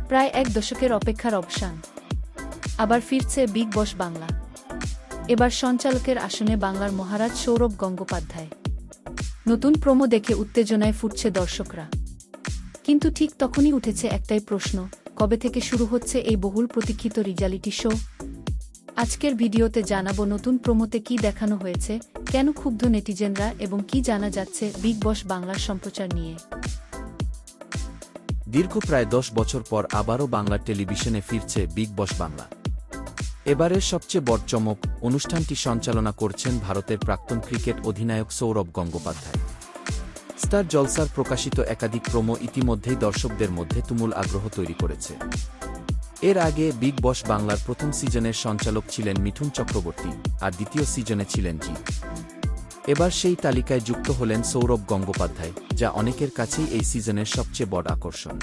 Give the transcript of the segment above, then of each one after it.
প্রায় এক দশকের অপেক্ষার অবসান। আবার ফিরছে বিগ বস বাংলা। এবার সঞ্চালকের আসনে বাংলার মহারাজ সৌরভ গঙ্গোপাধ্যায়। নতুন প্রোমো দেখে উত্তেজনায় ফুটছে দর্শকরা। কিন্তু ঠিক তখনই উঠেছে একটাই প্রশ্ন, কবে থেকে শুরু হচ্ছে এই বহুল প্রতীক্ষিত রিয়ালিটি শো? আজকের ভিডিওতে জানাবো নতুন প্রোমোতে কী দেখানো হয়েছে, কেন ক্ষুব্ধ নেটিজেনরা এবং কি জানা যাচ্ছে বিগ বস বাংলার সম্প্রচার নিয়ে। দীর্ঘ প্রায় 10 বছর পর আবারও বাংলার টেলিভিশনে ফিরছে বিগ বস বাংলা। এবারের সবচেয়ে বড় চমক, অনুষ্ঠানটি সঞ্চালনা করছেন ভারতের প্রাক্তন ক্রিকেট অধিনায়ক সৌরভ গঙ্গোপাধ্যায়। স্টার জলসার প্রকাশিত একাধিক প্রোমো ইতিমধ্যেই দর্শকদের মধ্যে তুমুল আগ্রহ তৈরি করেছে। এর আগে বিগ বস বাংলার প্রথম সিজনের সঞ্চালক ছিলেন মিঠুন চক্রবর্তী, আর দ্বিতীয় সিজনে ছিলেন জি। এবার সেই তালিকায় যুক্ত হলেন সৌরভ গঙ্গোপাধ্যায়, যা অনেকের কাছেই এই সিজনের সবচেয়ে বড় আকর্ষণ।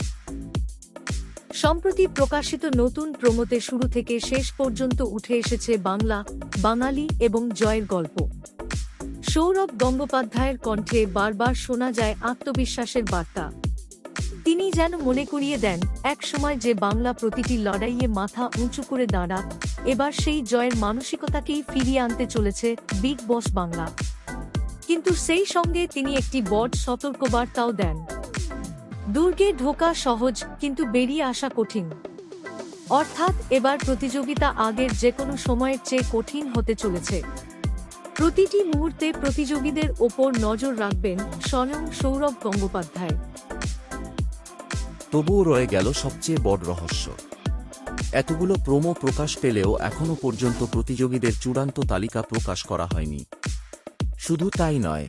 সম্প্রতি প্রকাশিত নতুন প্রোমোতে শুরু থেকে শেষ পর্যন্ত উঠে এসেছে বাংলা, বাঙালি এবং জয়ের গল্প। সৌরভ গঙ্গোপাধ্যায়ের কণ্ঠে বারবার শোনা যায় আত্মবিশ্বাসের বার্তা। তিনি যেন মনে করিয়ে দেন, এক সময় যে বাংলা প্রতিটি লড়াইয়ে মাথা উঁচু করে দাঁড়া, এবার সেই জয়ের মানসিকতাকেই ফিরিয়ে আনতে চলেছে বিগ বস বাংলা। কিন্তু সেই সঙ্গে তিনি একটি বড় সতর্কবার্তাও দেন। দুর্গে ঢোকা সহজ, কিন্তু বেরিয়ে আসা কঠিন। অর্থাৎ এবার প্রতিযোগিতা আগের যে কোনো সময়ের চেয়ে কঠিন হতে চলেছে। প্রতিটি মুহূর্তে প্রতিযোগীদের ওপর নজর রাখবেন স্বয়ং সৌরভ গঙ্গোপাধ্যায়। তবুও রয়ে গেল সবচেয়ে বড় রহস্য। এতগুলো প্রোমো প্রকাশ পেলেও এখনও পর্যন্ত প্রতিযোগীদের চূড়ান্ত তালিকা প্রকাশ করা হয়নি। শুধু তাই নয়,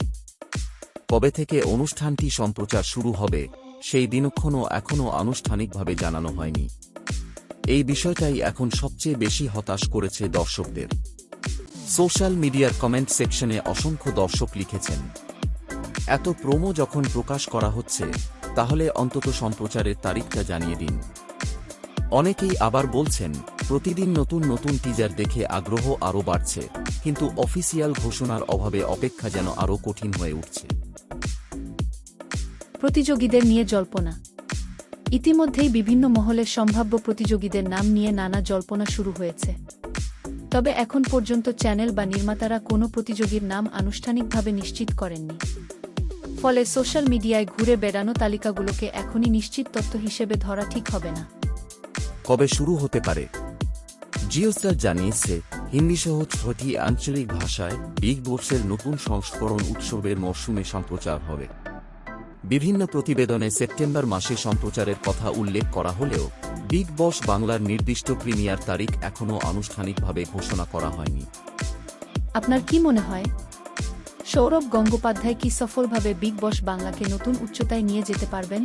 কবে থেকে অনুষ্ঠানটি সম্প্রচার শুরু হবে সেই দিনক্ষণও এখনও আনুষ্ঠানিকভাবে জানানো হয়নি। এই বিষয়টাই এখন সবচেয়ে বেশি হতাশ করেছে দর্শকদের। সোশ্যাল মিডিয়ার কমেন্ট সেকশনে অসংখ্য দর্শক লিখেছেন, এত প্রোমো যখন প্রকাশ করা হচ্ছে, তাহলে অন্তত সম্প্রচারের তারিখটা জানিয়ে দিন। অনেকেই আবার বলছেন, প্রতিদিন নতুন নতুন টিজার দেখে আগ্রহ আরও বাড়ছে, কিন্তু অফিসিয়াল ঘোষণার অভাবে অপেক্ষা যেন আরও কঠিন হয়ে উঠছে। প্রতিযোগীদের নিয়ে জল্পনা। ইতিমধ্যেই বিভিন্ন মহলের সম্ভাব্য প্রতিযোগীদের নাম নিয়ে নানা জল্পনা শুরু হয়েছে। তবে এখন পর্যন্ত চ্যানেল বা নির্মাতারা কোনো প্রতিযোগীর নাম আনুষ্ঠানিকভাবে নিশ্চিত করেননি। ফলে সোশ্যাল মিডিয়ায় ঘুরে বেড়ানো তালিকাগুলোকে এখনই নিশ্চিত তথ্য হিসেবে ধরা ঠিক হবে না। কবে শুরু হতে পারে? জিওস্টার জানিয়েছে, হিন্দিসহ 6টি আঞ্চলিক ভাষায় বিগ বসের নতুন সংস্করণ উৎসবের মরশুমে সম্প্রচার হবে। বিভিন্ন প্রতিবেদনে সেপ্টেম্বর মাসে সম্প্রচারের কথা উল্লেখ করা হলেও বিগ বস বাংলার নির্দিষ্ট প্রিমিয়ার তারিখ এখনও আনুষ্ঠানিকভাবে ঘোষণা করা হয়নি। আপনার কি মনে হয়, সৌরভ গঙ্গোপাধ্যায় কি সফলভাবে বিগ বস বাংলাকে নতুন উচ্চতায় নিয়ে যেতে পারবেন?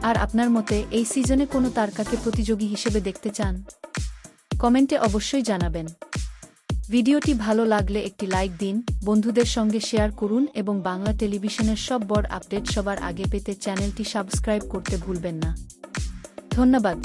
আর আপনার মতে এই সিজনে কোনো তারকাকে প্রতিযোগী হিসেবে দেখতে চান? কমেন্টে অবশ্যই জানাবেন। ভিডিওটি ভালো লাগলে একটি লাইক দিন, বন্ধুদের সঙ্গে শেয়ার করুন এবং বাংলা টেলিভিশনের সব বড় আপডেট সবার আগে পেতে চ্যানেলটি সাবস্ক্রাইব করতে ভুলবেন না। ধন্যবাদ।